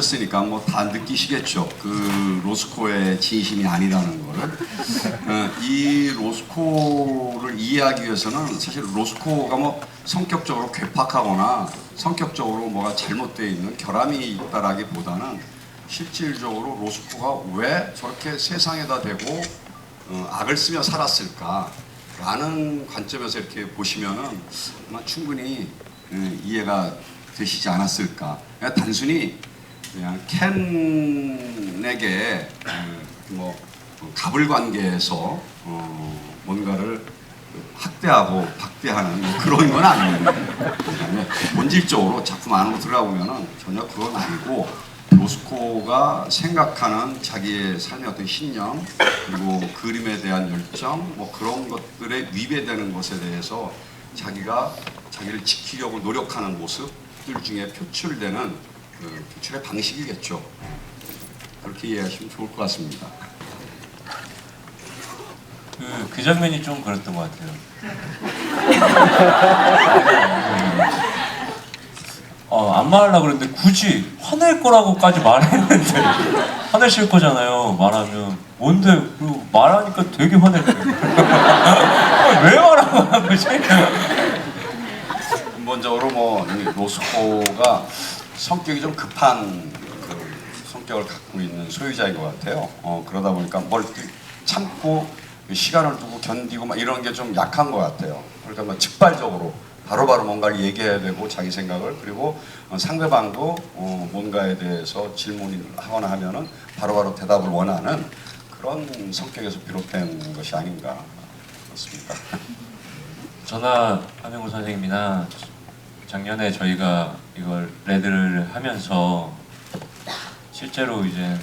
오셨으니까 뭐 다 느끼시겠죠. 그 로스코의 진심이 아니라는 거를. 이 로스코를 이해하기 위해서는 사실 로스코가 뭐 성격적으로 괴팍하거나 성격적으로 뭐가 잘못되어 있는 결함이 있다라기보다는 실질적으로 로스코가 왜 저렇게 세상에다 대고 악을 쓰며 살았을까 라는 관점에서 이렇게 보시면은 아마 충분히 이해가 되시지 않았을까. 그냥 단순히 그냥 켄에게 뭐 갑을 관계에서 뭔가를 학대하고 박대하는 뭐 그런 건 아니에요. 본질적으로 작품 안으로 들어가보면은 전혀 그건 아니고 로스코가 생각하는 자기의 삶의 어떤 신념 그리고 그림에 대한 열정 뭐 그런 것들에 위배되는 것에 대해서 자기가 자기를 지키려고 노력하는 모습들 중에 표출되는 그 표출의 방식이겠죠. 그렇게 이해하시면 좋을 것 같습니다. 그 장면이 좀 그랬던 것 같아요. 안 말하려고 그랬는데 굳이 화낼 거라고까지 말했는데 화내실 거잖아요. 말하면 뭔데 그리고 말하니까 되게 화낼 거예요. 왜 말하고 하는 거지? 근본적으로 뭐 로스코가 성격이 좀 급한 그 성격을 갖고 있는 소유자인 것 같아요. 그러다 보니까 뭘 참고 시간을 두고 견디고 막 이런 게 좀 약한 것 같아요. 그러니까 뭐 즉발적으로 바로바로 뭔가를 얘기해야 되고 자기 생각을 그리고 상대방도 뭔가에 대해서 질문을 하거나 하면은 바로바로 대답을 원하는 그런 성격에서 비롯된 것이 아닌가 그렇습니다. 저나 함영우 선생님이나 작년에 저희가 이걸 레드를 하면서 실제로 이제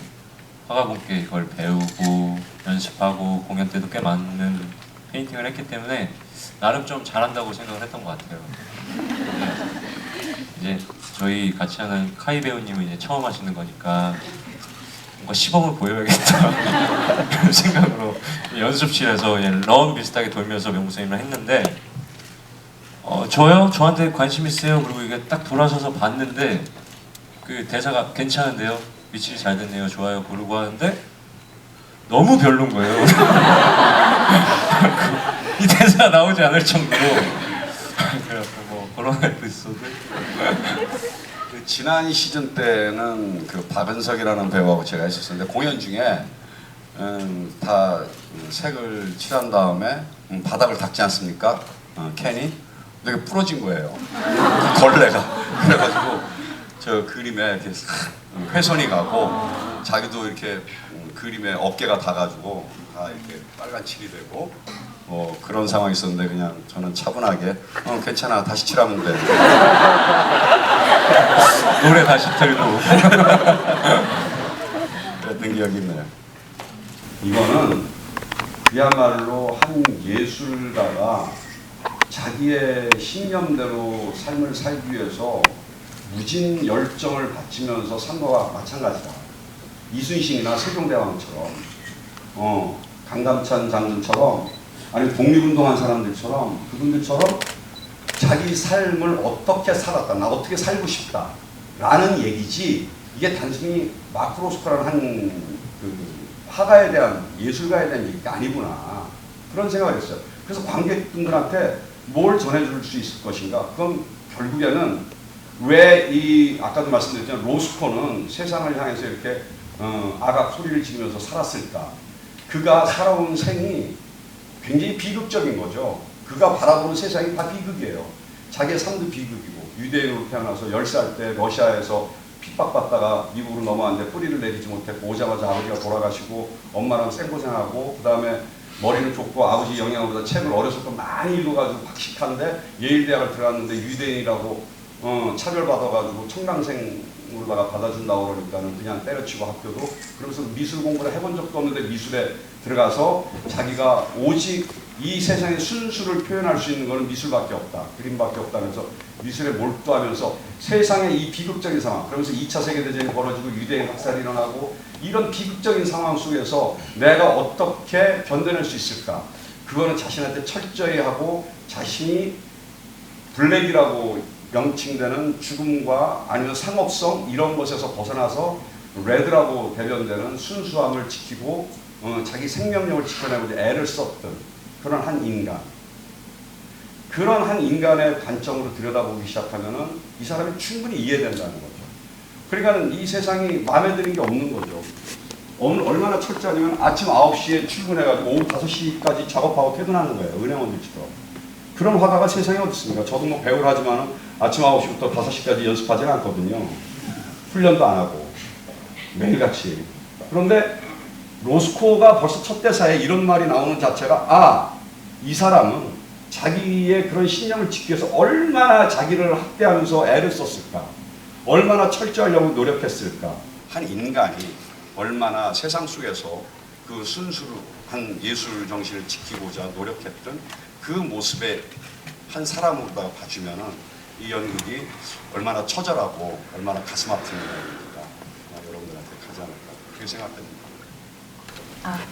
화가분께 이걸 배우고 연습하고 공연 때도 꽤 많은 페인팅을 했기 때문에 나름 좀 잘한다고 생각을 했던 것 같아요. 이제 저희 같이 하는 카이 배우님은 이제 처음 하시는 거니까 뭔가 시범을 보여야겠다 그런 생각으로 연습실에서 그냥 런 비슷하게 돌면서 명무 선생님을 했는데 저요? 저한테 관심 있어요? 그리고 이게 딱 돌아서서 봤는데 그 대사가 괜찮은데요? 위치를 잘 됐네요. 좋아요. 그러고 하는데 너무 별론 거예요. 이 대사가 나오지 않을 정도로 그래갖고 뭐 그런 에피소드. 그 지난 시즌 때는 그 박은석이라는 배우하고 제가 있었는데 공연 중에 다 색을 칠한 다음에 바닥을 닦지 않습니까? 캔이 되게 부러진 거예요. 그 걸레가 그래가지고 저 그림에 이렇게 훼손이 가고 자기도 이렇게 그림에 어깨가 닿아가지고 다 이렇게 빨간 칠이 되고 그런 상황이 있었는데 그냥 저는 차분하게 괜찮아 다시 칠하면 돼 노래 다시 틀고 그랬던 기억이 있네요. 이거는 그야말로 한 예술가가 자기의 신념대로 삶을 살기 위해서 무진 열정을 바치면서 산 거와 마찬가지다. 이순신이나 세종대왕처럼 강감찬 장군처럼 아니 독립운동한 사람들처럼 그분들처럼 자기 삶을 어떻게 살았다 나 어떻게 살고 싶다 라는 얘기지 이게 단순히 마크 로스코라는 한 그 화가에 대한 예술가에 대한 얘기가 아니구나 그런 생각을 했어요. 그래서 관객분들한테 뭘 전해줄 수 있을 것인가 그건 결국에는 왜 이 아까도 말씀드렸지만 로스코는 세상을 향해서 이렇게 악악 소리를 지르면서 살았을까. 그가 살아온 생이 굉장히 비극적인 거죠. 그가 바라보는 세상이 다 비극이에요. 자기의 삶도 비극이고 유대인으로 태어나서 10살 때 러시아에서 핍박받다가 미국으로 넘어왔는데 뿌리를 내리지 못했고 오자마자 아버지가 돌아가시고 엄마랑 생고생하고 그 다음에 머리는 좁고 아버지 영향으로 책을 어려서부터 많이 읽어가지고 박식한데 예일대학을 들어갔는데 유대인이라고 차별받아가지고 청강생으로다가 받아준다고 그러니까는 그냥 때려치고 학교도 그러면서 미술 공부를 해본 적도 없는데 미술에 들어가서 자기가 오직 이 세상의 순수를 표현할 수 있는 것은 미술밖에 없다. 그림밖에 없다면서 미술에 몰두하면서 세상의 이 비극적인 상황 그러면서 2차 세계대전이 벌어지고 유대인 학살이 일어나고 이런 비극적인 상황 속에서 내가 어떻게 견뎌낼 수 있을까 그거는 자신한테 철저히 하고 자신이 블랙이라고 명칭되는 죽음과 아니면 상업성 이런 것에서 벗어나서 레드라고 대변되는 순수함을 지키고 자기 생명력을 지켜내고 애를 썼던 그런 한 인간. 그런 한 인간의 관점으로 들여다보기 시작하면은 이 사람이 충분히 이해된다는 거죠. 그러니까 이 세상이 마음에 드는 게 없는 거죠. 얼마나 철저하냐면 아침 9시에 출근해가지고 오후 5시까지 작업하고 퇴근하는 거예요. 은행원들처럼. 그런 화가가 세상에 어디 있습니까? 저도 뭐 배우를 하지만 아침 9시부터 5시까지 연습하지는 않거든요. 훈련도 안 하고 매일같이. 그런데 로스코가 벌써 첫 대사에 이런 말이 나오는 자체가 이 사람은 자기의 그런 신념을 지키기 위해서 얼마나 자기를 학대하면서 애를 썼을까, 얼마나 철저하려고 노력했을까. 한 인간이 얼마나 세상 속에서 그 순수한 예술 정신을 지키고자 노력했던 그 모습에 한 사람으로다가 봐주면은 이 연극이 얼마나 처절하고 얼마나 가슴 아픈 연극인가 여러분들한테 가지 않을까 그렇게 생각됩니다.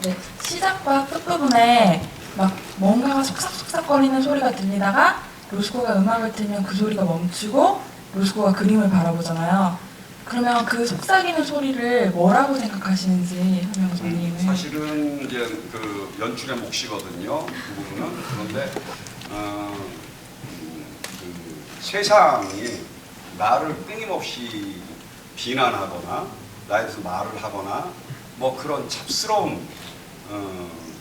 네. 시작과 끝부분에 막 뭔가가 속삭속삭거리는 소리가 들리다가 로스코가 음악을 틀면 그 소리가 멈추고 로스코가 그림을 바라보잖아요. 그러면 그 속삭이는 소리를 뭐라고 생각하시는지 설명 선생님은. 사실은 이제 그 연출의 몫이거든요. 그 부분은. 그런데 그 세상이 나를 끊임없이 비난하거나 나에 대해서 말을 하거나 뭐 그런 잡스러운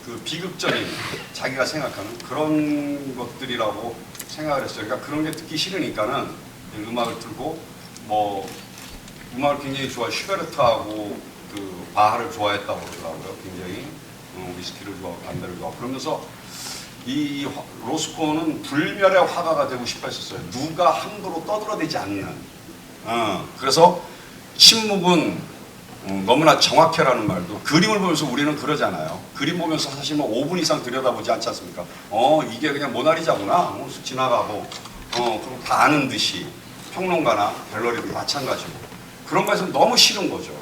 그 비극적인 자기가 생각하는 그런 것들이라고 생각을 했어요. 그러니까 그런 게 듣기 싫으니까는 음악을 틀고 뭐 음악을 굉장히 좋아해. 슈베르트하고 그 바하를 좋아했다고 그러더라고요. 굉장히 위스키를 좋아하고 담배를 좋아하고 그러면서 이 로스코는 불멸의 화가가 되고 싶어 했었어요. 누가 함부로 떠들어대지 않는. 그래서 침묵은 너무나 정확해라는 말도 그림을 보면서 우리는 그러잖아요. 그림 보면서 사실 뭐 5분 이상 들여다보지 않지 않습니까? 이게 그냥 모나리자구나. 지나가고 그럼 다 아는 듯이 평론가나 갤러리도 마찬가지고 그런 거에서 너무 싫은 거죠.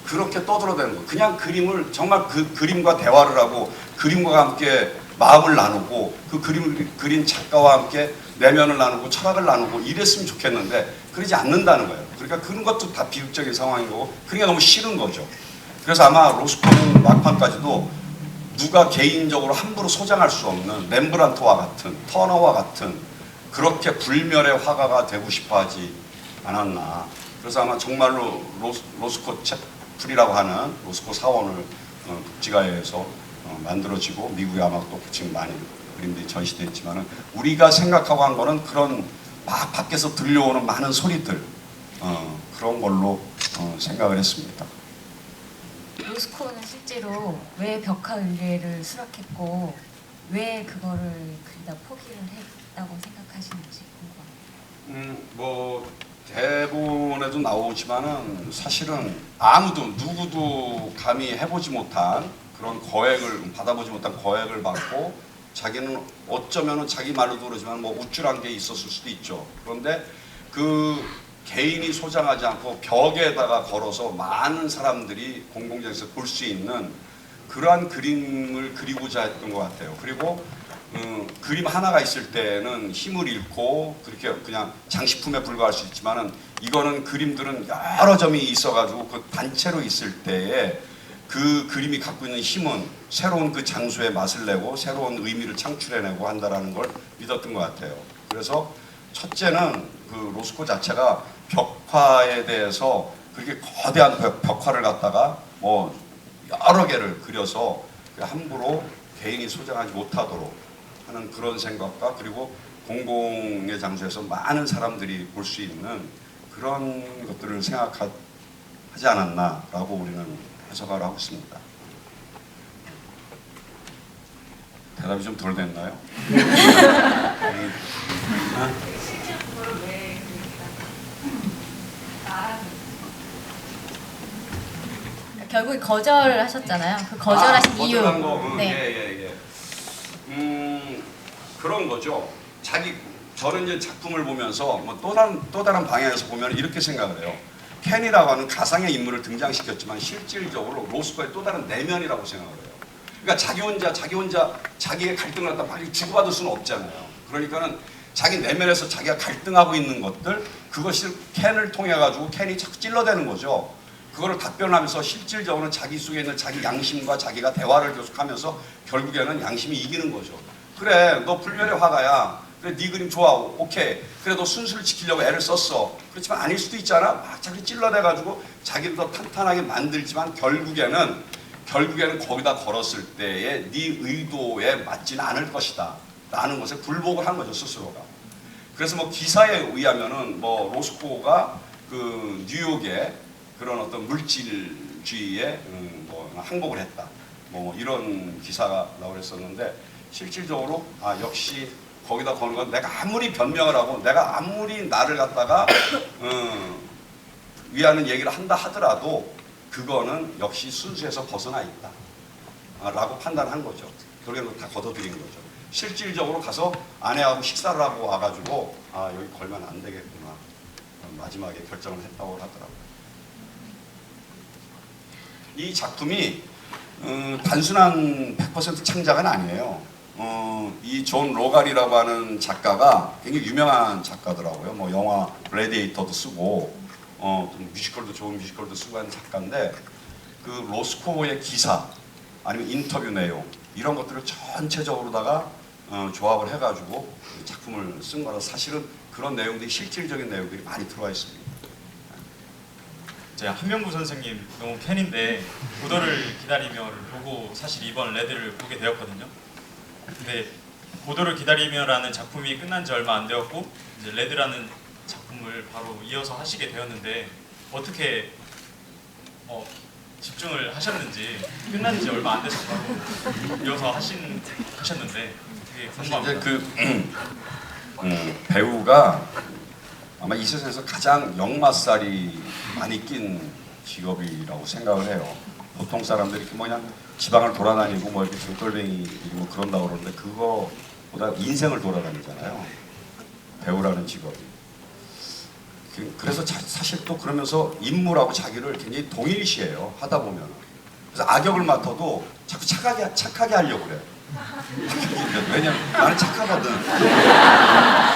그렇게 떠들어대는 거. 그냥 그림을 정말 그 그림과 대화를 하고 그림과 함께 마음을 나누고 그 그림을 그린 작가와 함께 내면을 나누고 철학을 나누고 이랬으면 좋겠는데 그러지 않는다는 거예요. 그러니까 그런 것도 다 비극적인 상황인 거고 그러니까 너무 싫은 거죠. 그래서 아마 로스코는 막판까지도 누가 개인적으로 함부로 소장할 수 없는 렘브란트와 같은 터너와 같은 그렇게 불멸의 화가가 되고 싶어 하지 않았나. 그래서 아마 정말로 로스코 풀이라고 하는 로스코 사원을 국지가에서 만들어지고 미국에 아마 또 지금 많이 그림들이 전시되어 있지만은 우리가 생각하고 한 거는 그런 막 밖에서 들려오는 많은 소리들 그런 걸로 생각을 했습니다. 로스코는 실제로 왜 벽화의례를 수락했고 왜 그거를 그리다 포기를 했다고 생각하시는지 궁금합니다. 뭐 대본에도 나오지만은 사실은 아무도 누구도 감히 해보지 못한 그런 거액을 받아보지 못한 거액을 받고 자기는 어쩌면은 자기 말로도 그러지만 뭐 우쭐한 게 있었을 수도 있죠. 그런데 그 개인이 소장하지 않고 벽에다가 걸어서 많은 사람들이 공공장에서 볼 수 있는 그러한 그림을 그리고자 했던 것 같아요. 그리고 그림 하나가 있을 때는 힘을 잃고 그렇게 그냥 장식품에 불과할 수 있지만은 이거는 그림들은 여러 점이 있어가지고 그 단체로 있을 때에 그 그림이 갖고 있는 힘은 새로운 그 장소의 맛을 내고 새로운 의미를 창출해내고 한다라는 걸 믿었던 것 같아요. 그래서 첫째는 그 로스코 자체가 벽화에 대해서 그렇게 거대한 벽화를 갖다가 뭐 여러 개를 그려서 함부로 개인이 소장하지 못하도록 하는 그런 생각과 그리고 공공의 장소에서 많은 사람들이 볼 수 있는 그런 것들을 생각하지 않았나라고 우리는 해석을 하고 있습니다. 대답이 좀 덜 됐나요? 결국에 거절하셨잖아요. 그 거절하신 이유. 거절한 거, 네. 그런 거죠. 저는 이제 작품을 보면서 뭐 또 다른 방향에서 보면 이렇게 생각을 해요. 켄이라고 하는 가상의 인물을 등장시켰지만 실질적으로 로스코의 또 다른 내면이라고 생각을 해요. 그러니까 자기 혼자 자기의 갈등을 갖다 빨리 주고받을 수는 없잖아요. 그러니까는 자기 내면에서 자기가 갈등하고 있는 것들, 그것이 캔을 통해 가지고 캔이 자꾸 찔러대는 거죠. 그거를 답변하면서 실질적으로 자기 속에 있는 자기 양심과 자기가 대화를 계속하면서 결국에는 양심이 이기는 거죠. 그래, 너 불멸의 화가야. 그래, 네 그림 좋아. 오케이. 그래, 너 순수를 지키려고 애를 썼어. 그렇지만 아닐 수도 있잖아. 막 자꾸 찔러대가지고 자기를 더 탄탄하게 만들지만 결국에는 거기다 걸었을 때의 네 의도에 맞지는 않을 것이다 라는 것에 굴복을 한 거죠, 스스로가. 그래서 뭐 기사에 의하면은 뭐 로스코가 그 뉴욕에 그런 어떤 물질주의에 뭐 항복을 했다, 뭐 이런 기사가 나오고 그랬었는데, 실질적으로 역시 거기다 거는 건 내가 아무리 변명을 하고 내가 아무리 나를 갖다가 위하는 얘기를 한다 하더라도 그거는 역시 순수에서 벗어나 있다 라고 판단한 거죠. 결국에는 다 걷어들인 거죠. 실질적으로 가서 아내하고 식사를 하고 와가지고 여기 걸면 안 되겠구나, 마지막에 결정을 했다고 하더라고요. 이 작품이 단순한 100% 창작은 아니에요. 이 존 로갈이라고 하는 작가가 굉장히 유명한 작가더라고요. 뭐 영화 글래디에이터도 쓰고 뮤지컬도, 좋은 뮤지컬도 쓰고 하는 작가인데, 그 로스코의 기사 아니면 인터뷰 내용 이런 것들을 전체적으로다가 조합을 해가지고 작품을 쓴 거라 사실은 그런 내용들이, 실질적인 내용들이 많이 들어와 있습니다. 제가 한명구 선생님 너무 팬인데 고도를 기다리며를 보고 사실 이번 레드를 보게 되었거든요. 근데 고도를 기다리며라는 작품이 끝난 지 얼마 안 되었고 이제 레드라는 작품을 바로 이어서 하시게 되었는데, 어떻게 집중을 하셨는지, 끝난 지 얼마 안 돼서 바로 이어서 하셨는데 되게 궁금합니다. 이제 배우가 아마 이 세상에서 가장 역마살이 많이 낀 직업이라고 생각을 해요. 보통 사람들이 이렇게 뭐 그냥 지방을 돌아다니고 뭐 이렇게 등돌뱅이 뭐 그런다고 그러는데, 그거보다 인생을 돌아다니잖아요, 배우라는 직업이. 그래서 사실 또 그러면서 인물하고 자기를 굉장히 동일시해요, 하다 보면. 그래서 악역을 맡아도 자꾸 착하게 하려고 그래. 왜냐면 나는 착하거든.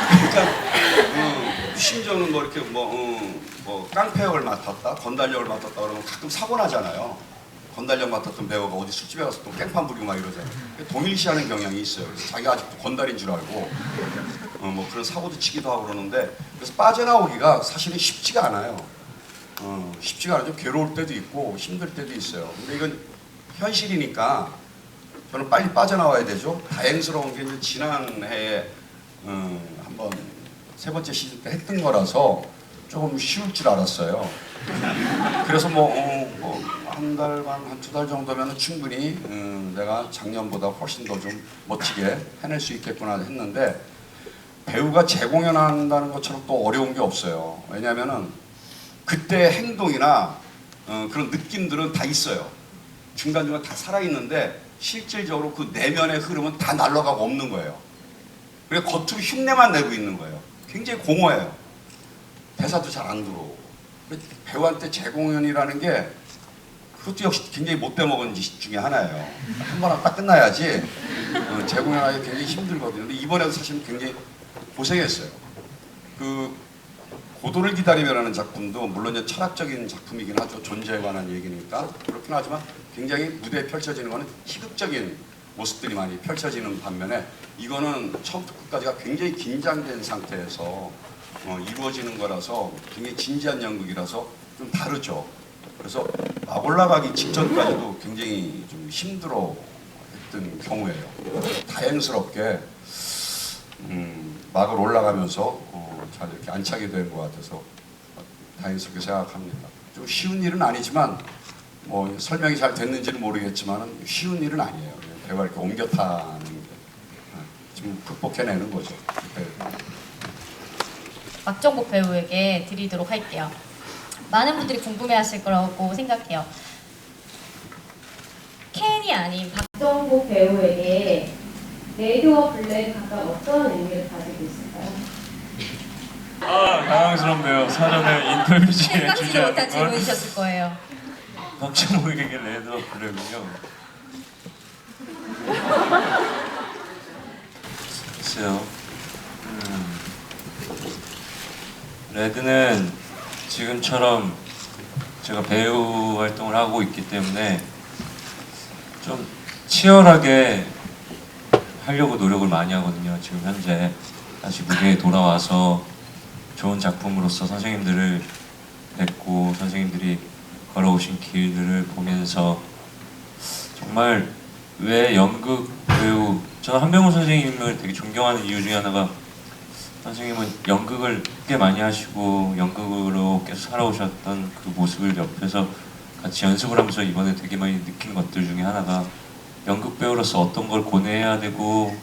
그러니까 심지어는 뭐 이렇게 뭐 깡패역을 맡았다, 건달역을 맡았다 그러면 가끔 사고 나잖아요. 건달역 맡았던 배우가 어디 술집에 가서 또 깽판 부리고 막 이러잖아요. 동일시하는 경향이 있어요. 그래서 자기가 아직도 건달인 줄 알고 뭐 그런 사고도 치기도 하고 그러는데, 그래서 빠져나오기가 사실은 쉽지가 않아요. 쉽지가 않아요. 좀 괴로울 때도 있고 힘들 때도 있어요. 근데 이건 현실이니까 저는 빨리 빠져나와야 되죠. 다행스러운 게 이제 지난해에 한번 3번째 시즌 때 했던 거라서 조금 쉬울 줄 알았어요. 그래서 한 달 반, 한 2달 정도면 충분히 내가 작년보다 훨씬 더 좀 멋지게 해낼 수 있겠구나 했는데, 배우가 재공연한다는 것처럼 또 어려운 게 없어요. 왜냐하면은 그때 행동이나 그런 느낌들은 다 있어요. 중간중간 다 살아있는데 실질적으로 그 내면의 흐름은 다 날아가고 없는 거예요. 그래서 겉으로 흉내만 내고 있는 거예요. 굉장히 공허해요. 대사도 잘 안 들어오고. 배우한테 재공연이라는 게 그것도 역시 굉장히 못돼 먹은 짓 중에 하나예요. 한 번 하고 딱 끝나야지 재공연하기 굉장히 힘들거든요. 근데 이번에도 사실 굉장히 고생했어요. 그 고도를 기다리며라는 작품도 물론 이제 철학적인 작품이긴 하죠. 존재에 관한 얘기니까 그렇긴 하지만 굉장히 무대에 펼쳐지는 거는 희극적인 모습들이 많이 펼쳐지는 반면에, 이거는 처음부터 끝까지가 굉장히 긴장된 상태에서 이루어지는 거라서 굉장히 진지한 연극이라서 좀 다르죠. 그래서 막 올라가기 직전까지도 굉장히 좀 힘들어했던 경우예요. 다행스럽게 막을 올라가면서 잘 이렇게 안착이 된 것 같아서 다행스럽게 생각합니다. 좀 쉬운 일은 아니지만 뭐 설명이 잘 됐는지는 모르겠지만 쉬운 일은 아니에요. 배우가 이렇게 옮겨 타는 게 지금 극복해내는 거죠. 박정복 배우에게 드리도록 할게요. 많은 분들이 궁금해하실 거라고 생각해요. 캔이 아닌 박정복 배우에게 레드와 블랙이 각각 어떤 의미를 가지고 있을까요? 당황스럽네요. 사전에 인터뷰 중에 생각지도 못한 질문이셨을 거예요. 박정복에게 레드와 블랙은요. 글쎄요. 레드는 지금처럼 제가 배우 활동을 하고 있기 때문에 좀 치열하게 하려고 노력을 많이 하거든요. 지금 현재 다시 무대에 돌아와서 좋은 작품으로서 선생님들을 뵙고 선생님들이 걸어오신 길들을 보면서 정말 왜 연극 배우, 저는 한병우 선생님을 되게 존경하는 이유 중에 하나가 선생님은 연극을 꽤 많이 하시고 연극으로 계속 살아오셨던 그 모습을 옆에서 같이 연습을 하면서 이번에 되게 많이 느낀 것들 중에 하나가 연극 배우로서 어떤 걸 고뇌해야 되고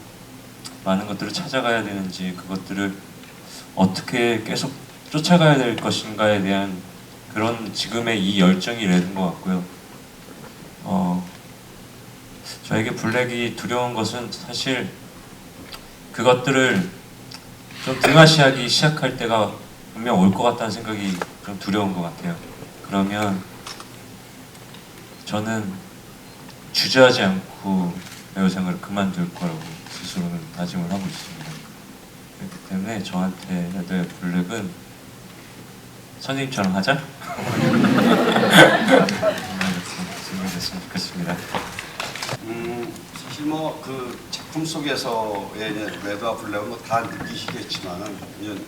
많은 것들을 찾아가야 되는지 그것들을 어떻게 계속 쫓아가야 될 것인가에 대한 그런 지금의 이 열정이 레드인 것 같고요. 저에게 블랙이 두려운 것은 사실 그것들을 좀 등하시하기 시작할 때가 분명 올 것 같다는 생각이 좀 두려운 것 같아요. 그러면 저는 주저하지 않고 배우 생활을 그만둘 거라고 스스로는 다짐을 하고 있습니다. 그렇기 때문에 저한테 레드의 블랙은 선생님처럼 하자? 생각했으면 좋겠습니다. 사실 뭐 그 작품 속에서의 이제 레드와 블랙은 뭐 다 느끼시겠지만은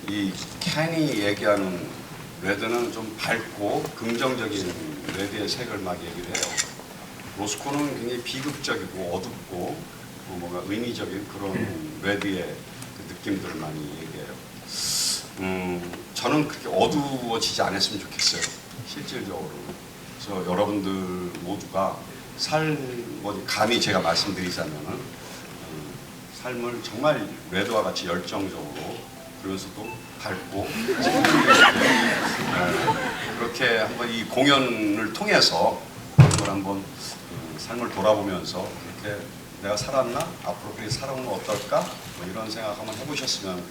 이 캔이 얘기하는 레드는 좀 밝고 긍정적인 레드의 색을 막 얘기를 해요. 로스코는 굉장히 비극적이고 어둡고 뭔가 의미적인 그런 레드의 그 느낌들을 많이 얘기해요. 저는 그렇게 어두워지지 않았으면 좋겠어요. 실질적으로. 그래서 여러분들 모두가 감히 제가 말씀드리자면은 삶을 정말 레드와 같이 열정적으로 그러면서도 밝고 그렇게 한번 이 공연을 통해서 그걸 한번 삶을 돌아보면서 그렇게 내가 살았나? 앞으로 그렇게 살아오면 어떨까? 뭐 이런 생각 한번 해보셨으면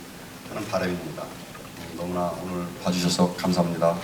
하는 바람입니다. 너무나 오늘 봐주셔서 감사합니다.